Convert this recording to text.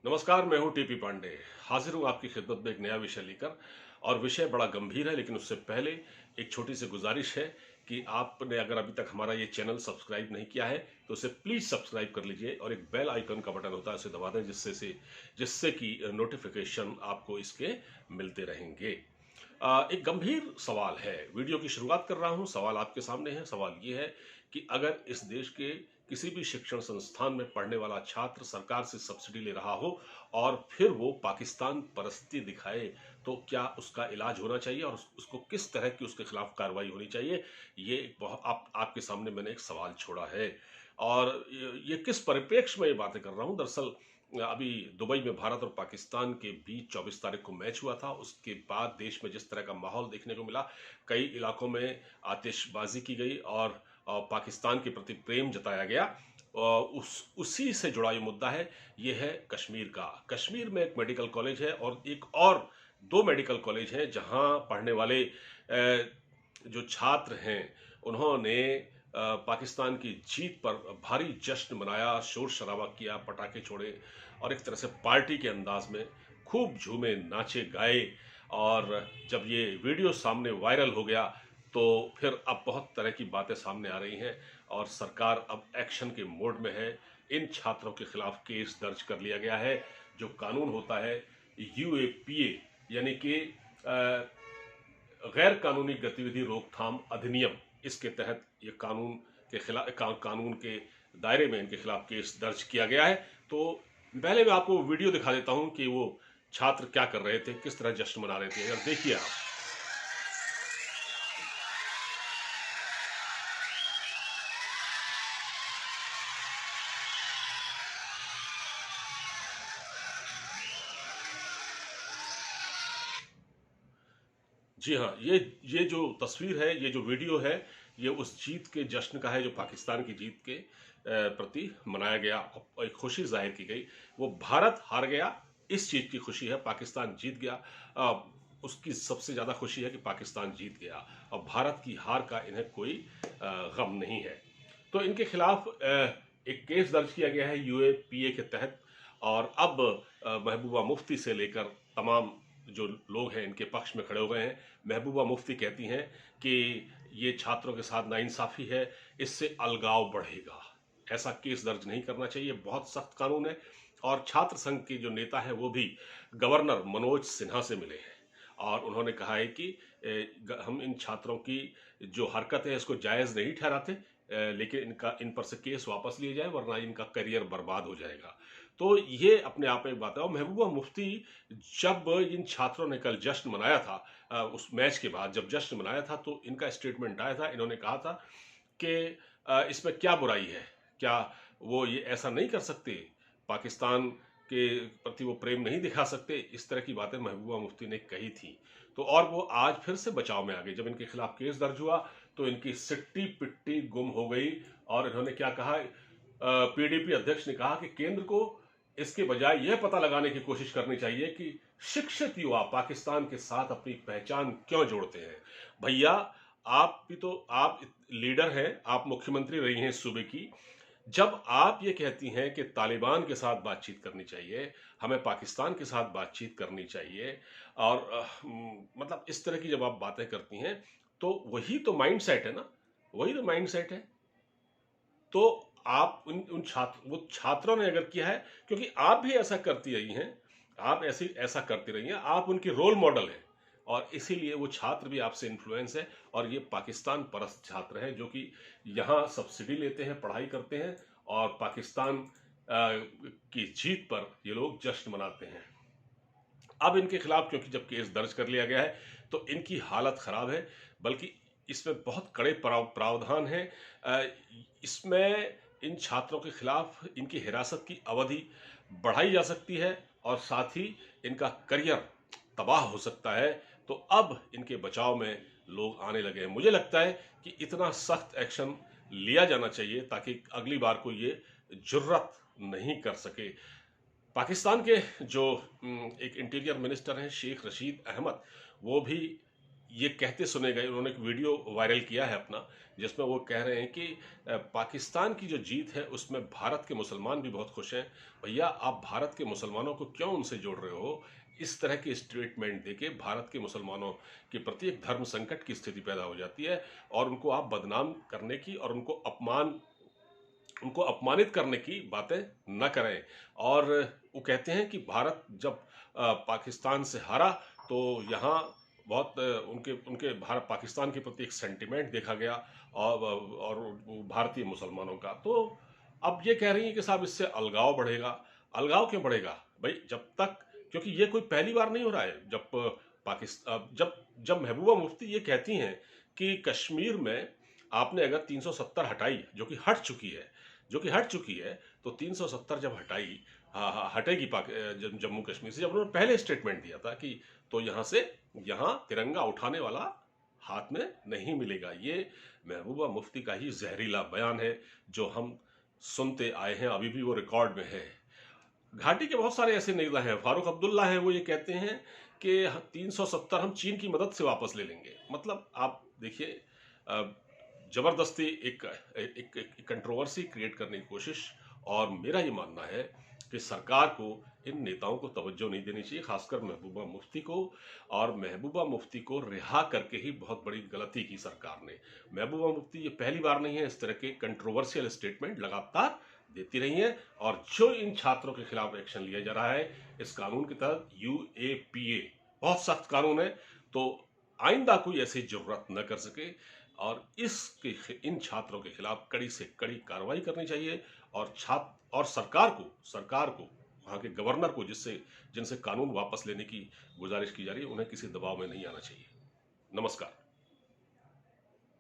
नमस्कार, मैं हूं टीपी पांडे। हाजिर हूं आपकी खिदमत में एक नया विषय लेकर। और विषय बड़ा गंभीर है, लेकिन उससे पहले एक छोटी सी गुजारिश है कि आपने अगर अभी तक हमारा ये चैनल सब्सक्राइब नहीं किया है तो उसे प्लीज़ सब्सक्राइब कर लीजिए और एक बेल आइकन का बटन होता है उसे दबा दें, जिससे कि नोटिफिकेशन आपको इसके मिलते रहेंगे। एक गंभीर सवाल है, वीडियो की शुरुआत कर रहा हूं। सवाल आपके सामने है। सवाल ये है कि अगर इस देश के किसी भी शिक्षण संस्थान में पढ़ने वाला छात्र सरकार से सब्सिडी ले रहा हो और फिर वो पाकिस्तान परस्ती दिखाए, तो क्या उसका इलाज होना चाहिए और उसको किस तरह की उसके खिलाफ कार्रवाई होनी चाहिए? ये एक बहुत आपके सामने मैंने एक सवाल छोड़ा है। और ये किस परिप्रेक्ष्य में ये बातें कर रहा हूं? दरअसल अभी दुबई में भारत और पाकिस्तान के बीच 24 तारीख को मैच हुआ था। उसके बाद देश में जिस तरह का माहौल देखने को मिला, कई इलाकों में आतिशबाजी की गई और पाकिस्तान के प्रति प्रेम जताया गया। उसी से जुड़ा ये मुद्दा है। ये है कश्मीर का। कश्मीर में एक मेडिकल कॉलेज है और एक और दो मेडिकल कॉलेज हैं जहां पढ़ने वाले जो छात्र हैं उन्होंने पाकिस्तान की जीत पर भारी जश्न मनाया, शोर शराबा किया, पटाखे छोड़े और एक तरह से पार्टी के अंदाज में खूब झूमे, नाचे, गाए। और जब ये वीडियो सामने वायरल हो गया तो फिर अब बहुत तरह की बातें सामने आ रही हैं और सरकार अब एक्शन के मोड में है। इन छात्रों के खिलाफ केस दर्ज कर लिया गया है। जो कानून होता है यूएपीए, यानी कि गैर कानूनी गतिविधि रोकथाम अधिनियम, इसके तहत ये कानून के दायरे में इनके खिलाफ केस दर्ज किया गया है। तो पहले मैं आपको वीडियो दिखा देता हूं कि वो छात्र क्या कर रहे थे, किस तरह जश्न मना रहे थे। अगर देखिए आप। जी हाँ, ये जो तस्वीर है, ये जो वीडियो है, ये उस जीत के जश्न का है जो पाकिस्तान की जीत के प्रति मनाया गया और एक खुशी जाहिर की गई। वो भारत हार गया, इस चीज़ की खुशी है। पाकिस्तान जीत गया, उसकी सबसे ज़्यादा खुशी है कि पाकिस्तान जीत गया और भारत की हार का इन्हें कोई गम नहीं है। तो इनके खिलाफ एक केस दर्ज किया गया है यूएपीए के तहत। और अब महबूबा मुफ्ती से लेकर तमाम जो लोग हैं इनके पक्ष में खड़े हो गए हैं। महबूबा मुफ्ती कहती हैं कि ये छात्रों के साथ नाइंसाफ़ी है, इससे अलगाव बढ़ेगा, ऐसा केस दर्ज नहीं करना चाहिए, बहुत सख्त कानून है। और छात्र संघ के जो नेता हैं वो भी गवर्नर मनोज सिन्हा से मिले हैं और उन्होंने कहा है कि हम इन छात्रों की जो हरकत है इसको जायज़ नहीं ठहराते, लेकिन इन पर से केस वापस लिए जाए वरना इनका करियर बर्बाद हो जाएगा। तो ये अपने आप में एक बात है। और महबूबा मुफ्ती, जब इन छात्रों ने कल जश्न मनाया था, उस मैच के बाद जब जश्न मनाया था तो इनका स्टेटमेंट आया था। इन्होंने कहा था कि इसमें क्या बुराई है, क्या वो ये ऐसा नहीं कर सकते, पाकिस्तान के प्रति वो प्रेम नहीं दिखा सकते। इस तरह की बातें महबूबा मुफ्ती ने कही थी। तो और वो आज फिर से बचाव में आ गई। जब इनके खिलाफ केस दर्ज हुआ तो इनकी सिट्टी पिट्टी गुम हो गई। और इन्होंने क्या कहा, पीडीपी अध्यक्ष ने कहा कि केंद्र को इसके बजाय यह पता लगाने की कोशिश करनी चाहिए कि शिक्षित युवा पाकिस्तान के साथ अपनी पहचान क्यों जोड़ते हैं। भैया, आप लीडर हैं, आप मुख्यमंत्री रही हैं इस सूबे की। जब आप ये कहती हैं कि तालिबान के साथ बातचीत करनी चाहिए, हमें पाकिस्तान के साथ बातचीत करनी चाहिए और मतलब इस तरह की जब आप बातें करती हैं तो वही तो माइंडसेट है ना, वही तो माइंडसेट है। तो आप उन छात्रों ने अगर किया है, क्योंकि आप भी ऐसा करती रही हैं, आप ऐसा करती रही हैं, आप उनकी रोल मॉडल हैं और इसीलिए वो छात्र भी आपसे इन्फ्लुएंस है। और ये पाकिस्तान परस्त छात्र हैं जो कि यहाँ सब्सिडी लेते हैं, पढ़ाई करते हैं और पाकिस्तान की जीत पर ये लोग जश्न मनाते हैं। अब इनके खिलाफ क्योंकि जब केस दर्ज कर लिया गया है तो इनकी हालत खराब है, बल्कि इसमें बहुत कड़े प्रावधान हैं। इसमें इन छात्रों के खिलाफ इनकी हिरासत की अवधि बढ़ाई जा सकती है और साथ ही इनका करियर तबाह हो सकता है। तो अब इनके बचाव में लोग आने लगे हैं। मुझे लगता है कि इतना सख्त एक्शन लिया जाना चाहिए ताकि अगली बार को ये जुर्रत नहीं कर सके। पाकिस्तान के जो एक इंटीरियर मिनिस्टर हैं शेख रशीद अहमद, वो भी ये कहते सुने गए। उन्होंने एक वीडियो वायरल किया है अपना, जिसमें वो कह रहे हैं कि पाकिस्तान की जो जीत है उसमें भारत के मुसलमान भी बहुत खुश हैं। भैया, आप भारत के मुसलमानों को क्यों उनसे जोड़ रहे हो? इस तरह की स्टेटमेंट देके भारत के मुसलमानों के प्रति एक धर्म संकट की स्थिति पैदा हो जाती है, और उनको आप बदनाम करने की और उनको अपमानित करने की बातें न करें। और वो कहते हैं कि भारत जब पाकिस्तान से हारा, तो यहाँ बहुत उनके उनके भारत पाकिस्तान के प्रति एक सेंटिमेंट देखा गया, और वो भारतीय मुसलमानों का। तो अब ये कह रही हैं कि साहब इससे अलगाव बढ़ेगा। अलगाव क्यों बढ़ेगा भाई? जब तक, क्योंकि ये कोई पहली बार नहीं हो रहा है। जब पाकिस्तान जब जब महबूबा मुफ्ती ये कहती हैं कि कश्मीर में आपने अगर 370 हटाई, जो कि हट चुकी है, तो 370 जब हटाई, हटेगी जम्मू कश्मीर से, जब उन्होंने पहले स्टेटमेंट दिया था कि तो यहाँ तिरंगा उठाने वाला हाथ में नहीं मिलेगा। ये महबूबा मुफ्ती का ही जहरीला बयान है, जो हम सुनते आए हैं, अभी भी वो रिकॉर्ड में है। घाटी के बहुत सारे ऐसे नेता हैं, फारूक अब्दुल्ला हैं, वो ये कहते हैं कि 370 हम चीन की मदद से वापस ले लेंगे। मतलब आप देखिए, जबरदस्ती एक कंट्रोवर्सी क्रिएट करने की कोशिश। और मेरा ये मानना है कि सरकार को इन नेताओं को तवज्जो नहीं देनी चाहिए, खासकर महबूबा मुफ्ती को। और महबूबा मुफ्ती को रिहा करके ही बहुत बड़ी गलती की सरकार ने। महबूबा मुफ्ती ये पहली बार नहीं है, इस तरह के कंट्रोवर्शियल स्टेटमेंट लगातार देती रही है। और जो इन छात्रों के खिलाफ एक्शन लिया जा रहा है इस कानून के तहत, UAPA बहुत सख्त कानून है, तो आइंदा कोई ऐसी जरूरत न कर सके। और इन छात्रों के खिलाफ कड़ी से कड़ी कार्रवाई करनी चाहिए। और सरकार को वहाँ के गवर्नर को, जिनसे कानून वापस लेने की गुजारिश की जा रही है, उन्हें किसी दबाव में नहीं आना चाहिए। नमस्कार।